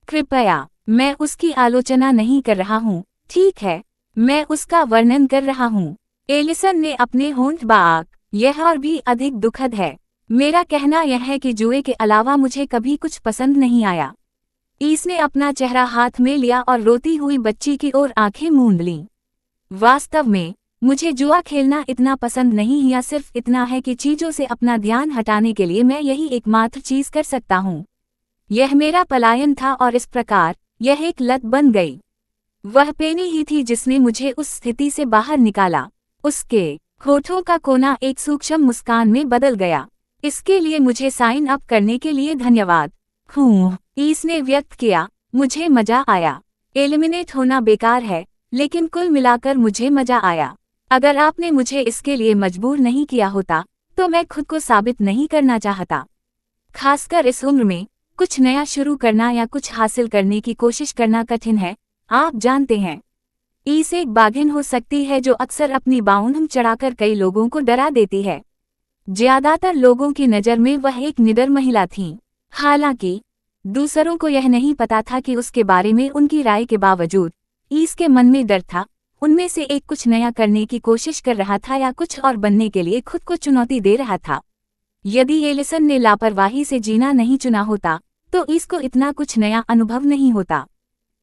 कृपया। मैं उसकी आलोचना नहीं कर रहा हूँ, ठीक है? मैं उसका वर्णन कर रहा हूँ। एलिसन ने अपने होंठ बाक। यह और भी अधिक दुखद है। मेरा कहना यह है कि जुए के अलावा मुझे कभी कुछ पसंद नहीं आया। ईस ने अपना चेहरा हाथ में लिया और रोती हुई बच्ची की ओर आंखें मूंद लीं। वास्तव में मुझे जुआ खेलना इतना पसंद नहीं, या सिर्फ इतना है कि चीजों से अपना ध्यान हटाने के लिए मैं यही एकमात्र चीज कर सकता हूँ। यह मेरा पलायन था और इस प्रकार यह एक लत बन गई। वह पेनी ही थी जिसने मुझे उस स्थिति से बाहर निकाला। उसके होठों का कोना एक सूक्ष्म मुस्कान में बदल गया। इसके लिए मुझे साइन अप करने के लिए धन्यवाद। ईस ने व्यक्त किया। मुझे मजा आया। एलिमिनेट होना बेकार है, लेकिन कुल मिलाकर मुझे मजा आया। अगर आपने मुझे इसके लिए मजबूर नहीं किया होता, तो मैं खुद को साबित नहीं करना चाहता। खासकर इस उम्र में कुछ नया शुरू करना या कुछ हासिल करने की कोशिश करना कठिन है, आप जानते हैं। ईस एक बाघिन हो सकती है जो अक्सर अपनी बाउंड चढ़ाकर कई लोगों को डरा देती है। ज्यादातर लोगों की नज़र में वह एक निडर महिला थी। हालांकि दूसरों को यह नहीं पता था कि उसके बारे में उनकी राय के बावजूद ईस के मन में डर था। उनमें से एक कुछ नया करने की कोशिश कर रहा था या कुछ और बनने के लिए खुद को चुनौती दे रहा था। यदि एलिसन ने लापरवाही से जीना नहीं चुना होता, तो ईस को इतना कुछ नया अनुभव नहीं होता।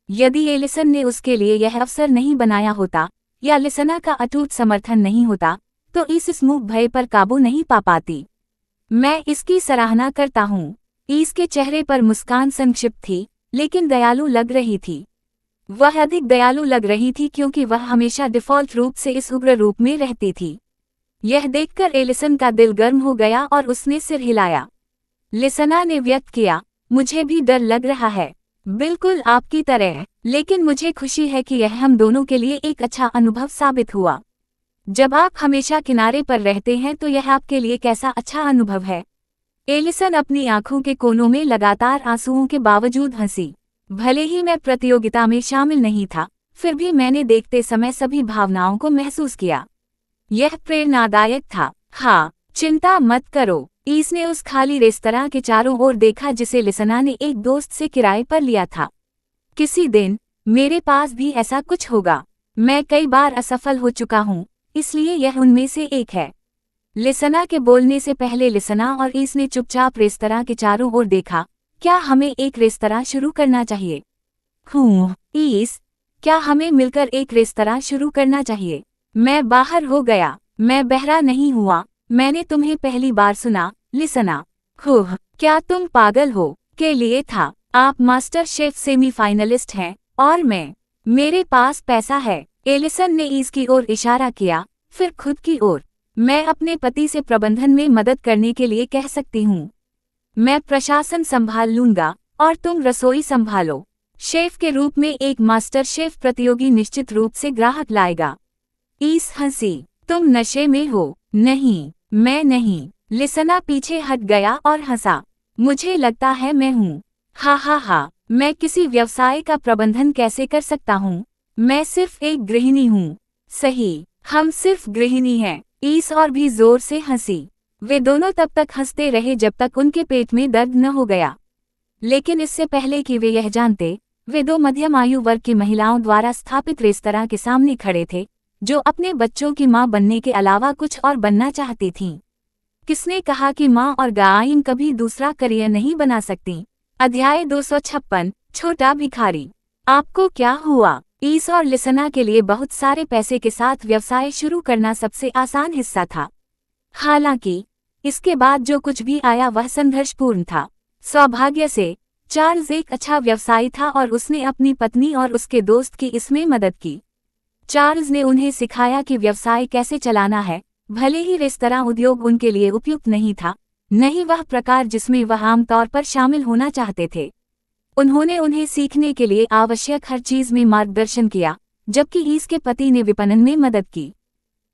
यदि एलिसन ने उसके लिए यह अवसर नहीं बनाया होता, या लिसना का अटूट समर्थन नहीं होता, तो ईस इस मूक भय पर काबू नहीं पा पाती। मैं इसकी सराहना करता हूँ। ईस के चेहरे पर मुस्कान संक्षिप्त थी, लेकिन दयालु लग रही थी। वह अधिक दयालु लग रही थी क्योंकि वह हमेशा डिफ़ॉल्ट रूप से इस उग्र रूप में रहती थी। यह देखकर एलिसन का दिल गर्म हो गया और उसने सिर हिलाया। लिसना ने व्यक्त किया, मुझे भी डर लग रहा है, बिल्कुल आपकी तरह, लेकिन मुझे खुशी है कि यह हम दोनों के लिए एक अच्छा अनुभव साबित हुआ। जब आप हमेशा किनारे पर रहते हैं तो यह आपके लिए कैसा अच्छा अनुभव है? एलिसन अपनी आंखों के कोनों में लगातार आंसुओं के बावजूद हंसी। भले ही मैं प्रतियोगिता में शामिल नहीं था, फिर भी मैंने देखते समय सभी भावनाओं को महसूस किया। यह प्रेरणादायक था। हाँ, चिंता मत करो। ईस ने उस खाली रेस्तरां के चारों ओर देखा जिसे लिसना ने एक दोस्त से किराए पर लिया था। किसी दिन मेरे पास भी ऐसा कुछ होगा। मैं कई बार असफल हो चुका हूँ, इसलिए यह उनमें से एक है। लिसना के बोलने से पहले लिसना और ईस ने चुपचाप रेस्तरां के चारों ओर देखा। क्या हमें एक रेस्तरां शुरू करना चाहिए? ईस, क्या हमें मिलकर एक रेस्तरां शुरू करना चाहिए? मैं बाहर हो गया। मैं बहरा नहीं हुआ। मैंने तुम्हें पहली बार सुना, लिसना। खूह, क्या तुम पागल हो? के लिए था। आप मास्टर शेफ सेमीफाइनलिस्ट हैं, और मेरे पास पैसा है। एलिसन ने इसकी ओर इशारा किया, फिर खुद की ओर। मैं अपने पति से प्रबंधन में मदद करने के लिए कह सकती हूँ। मैं प्रशासन संभाल लूंगा, और तुम रसोई संभालो। शेफ के रूप में एक मास्टर शेफ प्रतियोगी निश्चित रूप से ग्राहक लाएगा। ईस हंसी। तुम नशे में हो? नहीं, मैं नहीं। लिसना पीछे हट गया और हंसा। मुझे लगता है मैं हूँ। हा हा हा, मैं किसी व्यवसाय का प्रबंधन कैसे कर सकता हूँ? मैं सिर्फ एक गृहिणी हूँ। सही, हम सिर्फ गृहिणी हैं। ईस और भी जोर से हंसी। वे दोनों तब तक हंसते रहे जब तक उनके पेट में दर्द न हो गया। लेकिन इससे पहले कि वे यह जानते, वे दो मध्यम आयु वर्ग की महिलाओं द्वारा स्थापित रेस्तरां के सामने खड़े थे, जो अपने बच्चों की मां बनने के अलावा कुछ और बनना चाहती थीं। किसने कहा कि मां और गायन कभी दूसरा करियर नहीं बना सकती? अध्याय 256, छोटा भिखारी। आपको क्या हुआ? ईस और लिसना के लिए बहुत सारे पैसे के साथ व्यवसाय शुरू करना सबसे आसान हिस्सा था। हालांकि इसके बाद जो कुछ भी आया वह संघर्षपूर्ण था। सौभाग्य से चार्ल्स एक अच्छा व्यवसायी था और उसने अपनी पत्नी और उसके दोस्त की इसमें मदद की। चार्ल्स ने उन्हें सिखाया कि व्यवसाय कैसे चलाना है। भले ही रेस्तरां उद्योग उनके लिए उपयुक्त नहीं था, नहीं वह प्रकार जिसमें वह आमतौर पर शामिल होना चाहते थे। उन्होंने उन्हें सीखने के लिए आवश्यक हर चीज में मार्गदर्शन किया, जबकि ईस के पति ने विपणन में मदद की।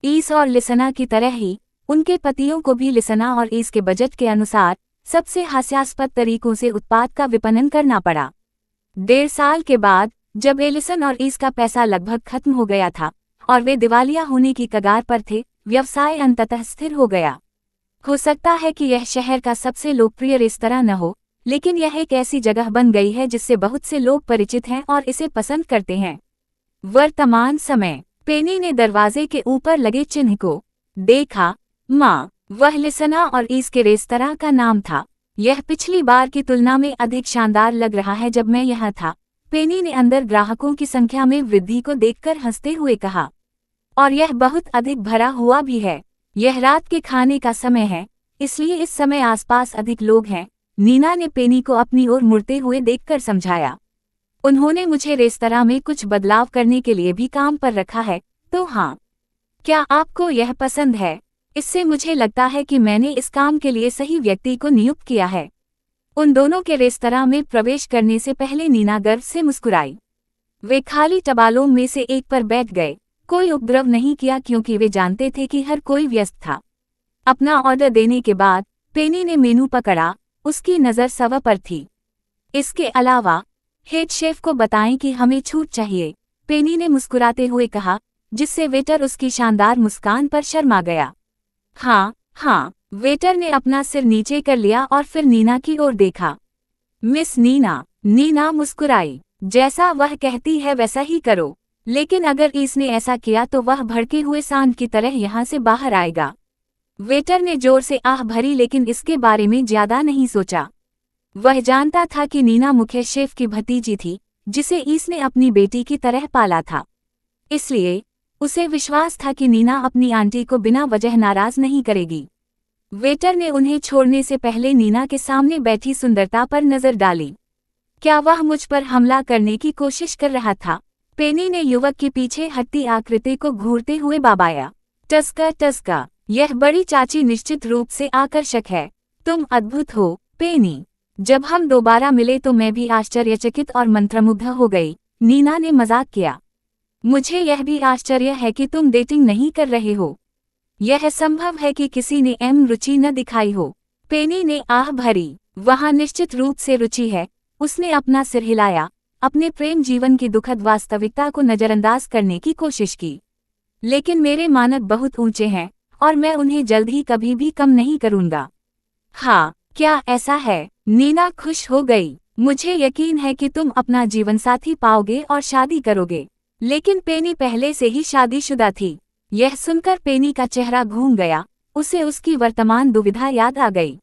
ईस और लिसना की तरह ही उनके पतियों को भी लिसना और ईस के बजट के अनुसार सबसे हास्यास्पद तरीकों से उत्पाद का विपणन करना पड़ा। 1.5 साल के बाद, जब एलिसन और ईस का पैसा लगभग खत्म हो गया था और वे दिवालिया होने की कगार पर थे, व्यवसाय अंततः स्थिर हो गया। हो सकता है कि यह शहर का सबसे लोकप्रिय रेस्तरां न हो, लेकिन यह एक ऐसी जगह बन गई है जिससे बहुत से लोग परिचित हैं और इसे पसंद करते हैं। वर्तमान समय। पेनी ने दरवाजे के ऊपर लगे चिन्ह को देखा। माँ, वह लिसना और ईस के रेस्तरां का नाम था। यह पिछली बार की तुलना में अधिक शानदार लग रहा है जब मैं यहाँ था। पेनी ने अंदर ग्राहकों की संख्या में वृद्धि को देखकर हंसते हुए कहा। और यह बहुत अधिक भरा हुआ भी है। यह रात के खाने का समय है, इसलिए इस समय आसपास अधिक लोग हैं। नीना ने पेनी को अपनी ओर मुड़ते हुए देखकर समझाया। उन्होंने मुझे रेस्तरां में कुछ बदलाव करने के लिए भी काम पर रखा है, तो हाँ। क्या आपको यह पसंद है? इससे मुझे लगता है कि मैंने इस काम के लिए सही व्यक्ति को नियुक्त किया है। उन दोनों के रेस्तरां में प्रवेश करने से पहले नीना गर्व से मुस्कुराई। वे खाली टबालों में से एक पर बैठ गए। कोई उपद्रव नहीं किया क्योंकि वे जानते थे कि हर कोई व्यस्त था। अपना ऑर्डर देने के बाद पेनी ने मेनू पकड़ा। उसकी नज़र सवा पर थी। इसके अलावा हेड शेफ को बताएं कि हमें छूट चाहिए, पेनी ने मुस्कुराते हुए कहा, जिससे वेटर उसकी शानदार मुस्कान पर शर्मा गया। हाँ हाँ, वेटर ने अपना सिर नीचे कर लिया और फिर नीना की ओर देखा। मिस नीना। नीना मुस्कुराई। जैसा वह कहती है वैसा ही करो, लेकिन अगर ईस ने ऐसा किया तो वह भड़के हुए सांड की तरह यहाँ से बाहर आएगा। वेटर ने जोर से आह भरी, लेकिन इसके बारे में ज्यादा नहीं सोचा। वह जानता था कि नीना मुख्य शेफ की भतीजी थी, जिसे ईस ने अपनी बेटी की तरह पाला था। इसलिए उसे विश्वास था कि नीना अपनी आंटी को बिना वजह नाराज नहीं करेगी। वेटर ने उन्हें छोड़ने से पहले नीना के सामने बैठी सुंदरता पर नजर डाली। क्या वह मुझ पर हमला करने की कोशिश कर रहा था? पेनी ने युवक की पीछे हटती आकृति को घूरते हुए बाबाया। टस्का टस्का, यह बड़ी चाची निश्चित रूप से आकर्षक है। तुम अद्भुत हो, पेनी। जब हम दोबारा मिले तो मैं भी आश्चर्यचकित और मंत्रमुग्ध हो गई, नीना ने मजाक किया। मुझे यह भी आश्चर्य है कि तुम डेटिंग नहीं कर रहे हो। यह संभव है कि किसी ने रुचि न दिखाई हो। पेनी ने आह भरी। वहाँ निश्चित रूप से रुचि है। उसने अपना सिर हिलाया, अपने प्रेम जीवन की दुखद वास्तविकता को नजरअंदाज करने की कोशिश की। लेकिन मेरे मानक बहुत ऊंचे हैं और मैं उन्हें जल्द ही कभी भी कम नहीं करूंगा। हाँ, क्या ऐसा है? नीना खुश हो गई। मुझे यकीन है कि तुम अपना जीवनसाथी पाओगे और शादी करोगे। लेकिन पेनी पहले से ही शादीशुदा थी। यह सुनकर पेनी का चेहरा घूम गया। उसे उसकी वर्तमान दुविधा याद आ गई।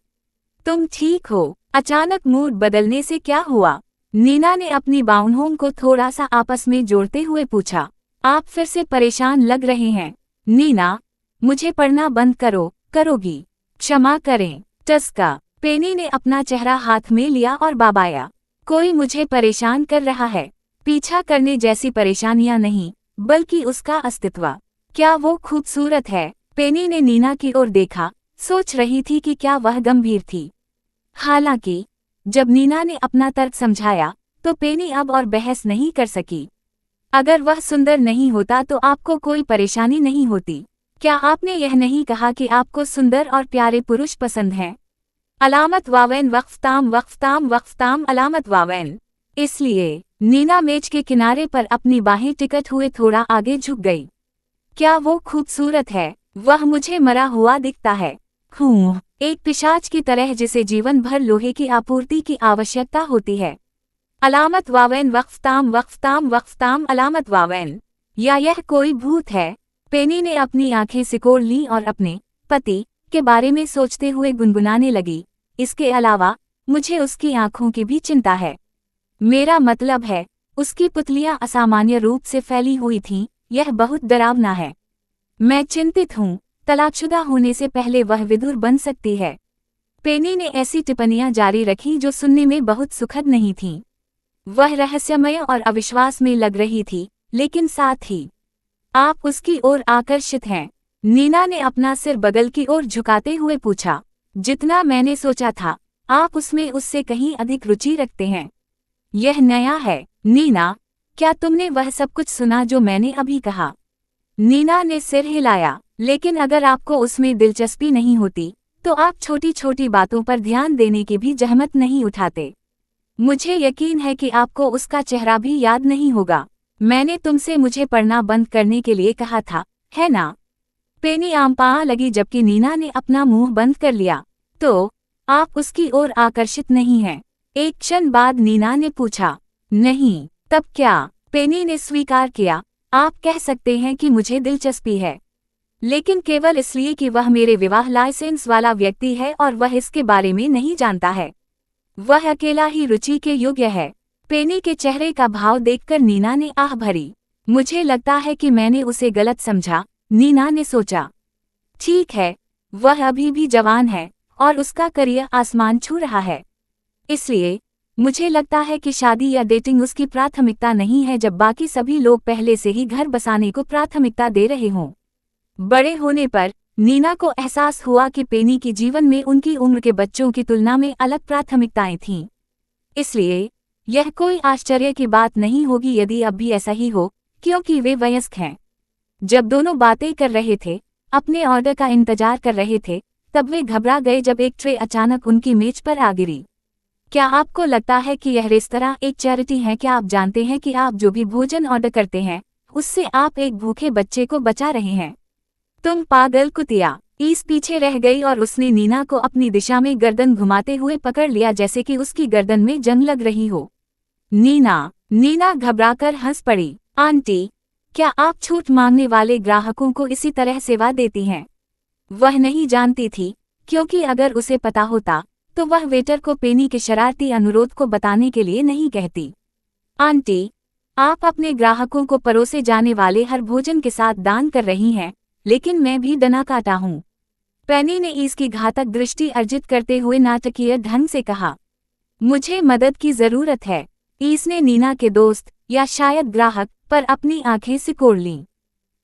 तुम ठीक हो? अचानक मूड बदलने से क्या हुआ? नीना ने अपनी बाउंहों को थोड़ा सा आपस में जोड़ते हुए पूछा, आप फिर से परेशान लग रहे हैं। नीना, मुझे पढ़ना बंद करोगी? क्षमा करें। टस्का। पेनी ने अपना चेहरा हाथ में लिया और बाबाया। कोई मुझे परेशान कर रहा है। पीछा करने जैसी परेशानियां नहीं, बल्कि उसका अस्तित्व। क्या वो खूबसूरत है? पेनी ने नीना की ओर देखा, सोच रही थी कि क्या वह गंभीर थी। हालांकि जब नीना ने अपना तर्क समझाया तो पेनी अब और बहस नहीं कर सकी। अगर वह सुंदर नहीं होता तो आपको कोई परेशानी नहीं होती। क्या आपने यह नहीं कहा कि आपको सुंदर और प्यारे पुरुष पसंद हैं? अलामत वावेन वक्फताम अलामत वावेन। इसलिए नीना मेज के किनारे पर अपनी बाहें टिकट हुए थोड़ा आगे झुक गई। क्या वो खूबसूरत है? वह मुझे मरा हुआ दिखता है। एक पिशाच की तरह जिसे जीवन भर लोहे की आपूर्ति की आवश्यकता होती है। अलामत वावेन वक्फताम अलामत वावेन। या यह कोई भूत है? पेनी ने अपनी आंखें सिकोड़ ली और अपने पति के बारे में सोचते हुए गुनगुनाने लगी, इसके अलावा मुझे उसकी आंखों की भी चिंता है। मेरा मतलब है, उसकी पुतलियां असामान्य रूप से फैली हुई थीं, यह बहुत डरावना है। मैं चिंतित हूँ, तलाकशुदा होने से पहले वह विधुर बन सकती है। पेनी ने ऐसी टिप्पणियां जारी रखी जो सुनने में बहुत सुखद नहीं थीं। वह रहस्यमय और अविश्वास में लग रही थी, लेकिन साथ ही आप उसकी ओर आकर्षित हैं। नीना ने अपना सिर बगल की ओर झुकाते हुए पूछा, जितना मैंने सोचा था, आप उसमें उससे कहीं अधिक रुचि रखते हैं। यह नया है। नीना, क्या तुमने वह सब कुछ सुना जो मैंने अभी कहा? नीना ने सिर हिलाया। लेकिन अगर आपको उसमें दिलचस्पी नहीं होती तो आप छोटी छोटी बातों पर ध्यान देने की भी जहमत नहीं उठाते। मुझे यकीन है कि आपको उसका चेहरा भी याद नहीं होगा। मैंने तुमसे मुझे पढ़ना बंद करने के लिए कहा था, है ना? पेनी आमपाआ लगी जबकि नीना ने अपना मुंह बंद कर लिया। तो आप उसकी ओर आकर्षित नहीं हैं? एक क्षण बाद नीना ने पूछा। नहीं, तब क्या? पेनी ने स्वीकार किया। आप कह सकते हैं कि मुझे दिलचस्पी है, लेकिन केवल इसलिए कि वह मेरे विवाह लाइसेंस वाला व्यक्ति है और वह इसके बारे में नहीं जानता है। वह अकेला ही रुचि के योग्य है। पेनी के चेहरे का भाव देखकर नीना ने आह भरी। मुझे लगता है कि मैंने उसे गलत समझा, नीना ने सोचा। ठीक है, वह अभी भी जवान है और उसका करियर आसमान छू रहा है। इसलिए मुझे लगता है कि शादी या डेटिंग उसकी प्राथमिकता नहीं है, जब बाकी सभी लोग पहले से ही घर बसाने को प्राथमिकता दे रहे हों। बड़े होने पर नीना को एहसास हुआ कि पेनी के जीवन में उनकी उम्र के बच्चों की तुलना में अलग प्राथमिकताएं थीं। इसलिए यह कोई आश्चर्य की बात नहीं होगी यदि अब भी ऐसा ही हो, क्योंकि वे वयस्क हैं। जब दोनों बातें कर रहे थे, अपने ऑर्डर का इंतजार कर रहे थे, तब वे घबरा गए जब एक ट्रे अचानक उनकी मेज पर आ गिरी। क्या आपको लगता है कि यह रेस्तरां एक चैरिटी है? क्या आप जानते हैं कि आप जो भी भोजन ऑर्डर करते हैं, उससे आप एक भूखे बच्चे को बचा रहे हैं? तुम पागल कुतिया! ईस पीछे रह गई और उसने नीना को अपनी दिशा में गर्दन घुमाते हुए पकड़ लिया, जैसे कि उसकी गर्दन में जंग लग रही हो। नीना घबराकर हंस पड़ी। आंटी, क्या आप छूट मांगने वाले ग्राहकों को इसी तरह सेवा देती हैं? वह नहीं जानती थी, क्योंकि अगर उसे पता होता तो वह वेटर को पेनी के शरारती अनुरोध को बताने के लिए नहीं कहती। आंटी, आप अपने ग्राहकों को परोसे जाने वाले हर भोजन के साथ दान कर रही हैं, लेकिन मैं भी डना काटा हूँ। पेनी ने इसकी घातक दृष्टि अर्जित करते हुए नाटकीय ढंग से कहा। मुझे मदद की जरूरत है। इसने नीना के दोस्त या शायद ग्राहक पर अपनी आंखें सिकोड़ लीं।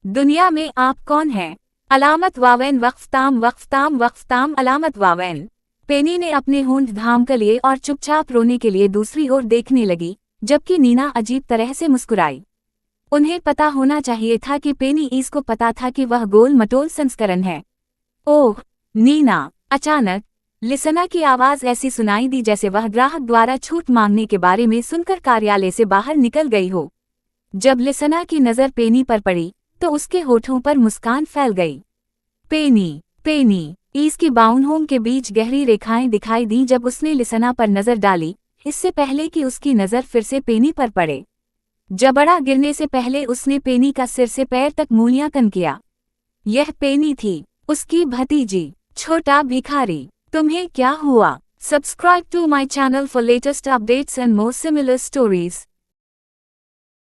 दुनिया में आप कौन हैं? अलामत वावेन वक्फताम अलामत वावेन। पेनी ने अपने होंठ धाम कर लिए और चुपचाप रोने के लिए दूसरी ओर देखने लगी, जबकि नीना अजीब तरह से मुस्कुराई। उन्हें पता होना चाहिए था कि पेनी इसको पता था कि वह गोल मटोल संस्करण है। ओह नीना! अचानक लिसना की आवाज ऐसी सुनाई दी जैसे वह ग्राहक द्वारा छूट मांगने के बारे में सुनकर कार्यालय से बाहर निकल गई हो। जब लिसना की नजर पेनी पर पड़ी तो उसके होठों पर मुस्कान फैल गई। पेनी! इसकी बाउंहों के बीच गहरी रेखाएं दिखाई दी जब उसने लिसना पर नजर डाली, इससे पहले कि उसकी नजर फिर से पेनी पर पड़े। जबड़ा गिरने से पहले उसने पेनी का सिर से पैर तक मूल्यांकन किया। यह पेनी थी, उसकी भतीजी। छोटा भिखारी, तुम्हें क्या हुआ? Subscribe to my channel for latest updates and more similar stories.